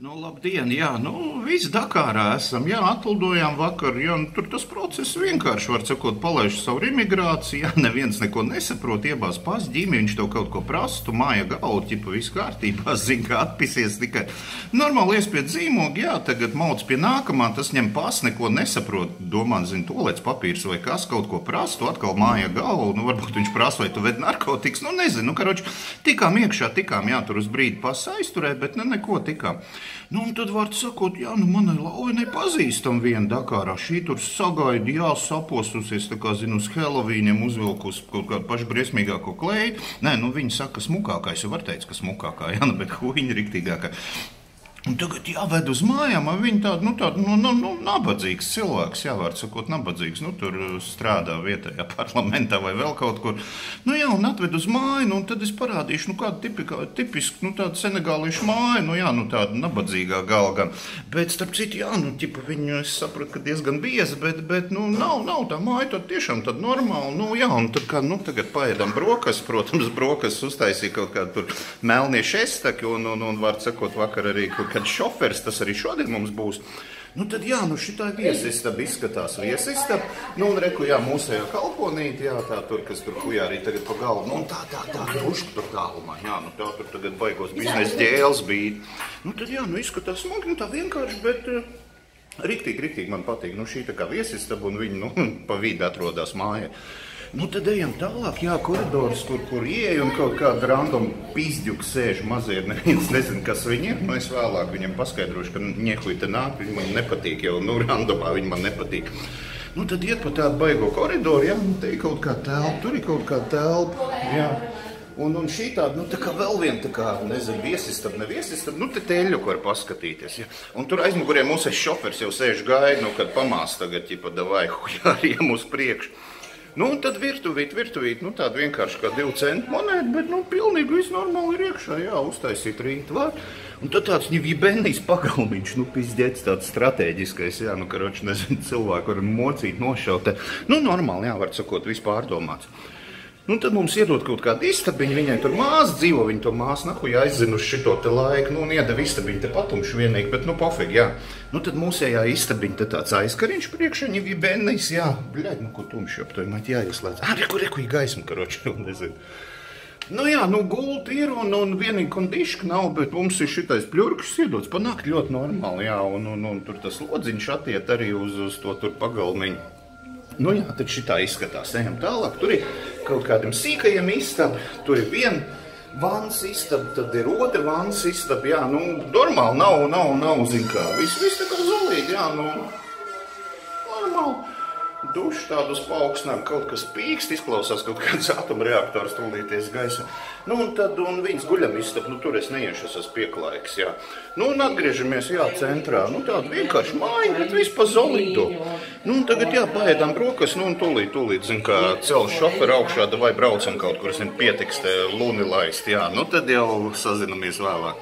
Nu, labdien, jā, visi Dakārā esam, jā, atlidojām vakar, jā, tur tas process vienkārši, var sakot, palaiž savu imigrāciju, jā, neviens neko nesaprot, iebās pasģīmi, viņš to kaut ko prasa, tu māja galvu, ķipa, viss kārtībā, zin, kā atpisies tikai. Normāli iespied zīmogu, jā, tagad mauc pie nākamā, tas ņem pas, neko nesaprot, domā, zin, tolēc papīrs vai kas, kaut ko prasa, tu atkal māja galvu, varbūt viņš prasa, vai tu ved narkotikas, nezinu, karoči, tikām iekšā, jā, tur uz brīdi pas aizturē, bet neko tikām. Un tad var sakot, jā, manai lauvenei pazīstam vienu Dakārā. Šī tur sagaida, jā, sapostusies, tā kā, zinu, uz Helovīniem uzvilkus kaut kādu pašbriesmīgāko kleidu. Nē, viņi saka, smukākā, es jau var teikt, ka smukākā, jā, bet huiņa riktīgākā. Un tagad jāved uz mājām, viņi tādu, nabadzīgs cilvēks, jā, var sakot, nabadzīgs, tur strādā vietējā parlamentā vai vēl kaut kur. Jā, un atved uz māju, un tad es parādīšu, kādu tipisku, tādu senegāliešu māju, jā, tādu nabadzīgā galgan. Bet, starp citu, jā, viņu es sapratu, ka diezgan bieza, bet nav tā māja, tad tiešām tad normāli, jā, un tad, kā, tagad paēdam brokas, protams, brokas uztaisīja kaut kādu tur melnie šestaki, un var sakot, vakar arī kad šofers, tas arī šodien mums būs. Tad jā, šitā viesistaba izskatās viesistaba. Un reku, jā, mūsējā kalponīte, jā, tā tur, kas tur kujā arī tagad pa galvu. Tā truška tur tālumā, jā, tā tur tagad baigos biznesa ģēles bija. Tad jā, izskatās smagi, tā vienkārši, bet riktīgi man patīk. Šī tā kā viesistaba un viņi, pa vidu atrodas mājā. Tad ejam tālāk, jā, koridors, kur ieej un kaut kāda random pizģuka sēž mazie, neviens nezin, kas viņi ir. Es vēlāk viņam paskaidrošu, ka ņekuji te nāk, viņi man nepatīk jau, randomā viņi man nepatīk. Tad iet pa tādu baigo koridoru, jā, te ir kaut kā telpa, tur ir kaut kā telpa, jā. Un šī tāda, tā kā vēl viena, tā kā, nezinu, viesistab, neviesistab, te teļu var paskatīties, jā. Un tur aizmugurē mūsu šofers jau sēž gaida, kad pamās tagad, ķipa, davai, hujāriem uz priekšu. Tad virtuvīt, tāda vienkārši kā 2 centu monēta, bet, pilnīgi viss normāli ir iekšā, jā, uztaisīt rīt var. Un tad tāds ņivibennijas pagalmiņš, pizģets tāds strateģiskais, jā, karoči, nezinu, cilvēku var mocīt, nošaut. Normāli, jā, var sakot, viss pārdomāts. Tad mums iedod kaut kādu istabiņu, viņai tur māsa dzīvo, viņa to māsu nahuja aizzina uz šito te laiku, iedeva istabiņu te patumšu vienīgi, bet, pofīgi, jā. Tad mūsējā istabiņa te tāds aizkariņš priekšā, ņivibennijas, jā, bļaļ, ko tumši aptojumāt jāieslēdz. Reku, gaismu, karoči, nezinu. Jā, gulti ir un vienīgi kondiška nav, bet mums ir šitais pļurkšs iedots, panākt ļoti normāli, jā, un tur tas lodziņš attiet arī uz to tur pagalmiņu. Jā, tad šitā izskatās, ejam tālāk, tur ir kaut kādiem sīkajiem istaba, tur ir viena vannas istaba, tad ir otra vannas istaba, jā, normāli nav, zin kā, viss tā kā zolīgi, jā, normāli. Duši tādu uz paaugstinām, kaut kas pīkst, izklausās kaut kāds atomreaktors tūlīties gaisā. Un viņas guļamistaba, tur es neiešu, es esmu pieklājīgs, jā. Un atgriežamies, jā, centrā, tāda vienkārši māja, bet viss pa zolītu. Tagad, jā, paēdām brokas, un tūlīt, zin kā, cel šoferu augšā, vai braucam kaut kur, pietiks te luni laist, jā. Tad jau sazinamies vēlāk.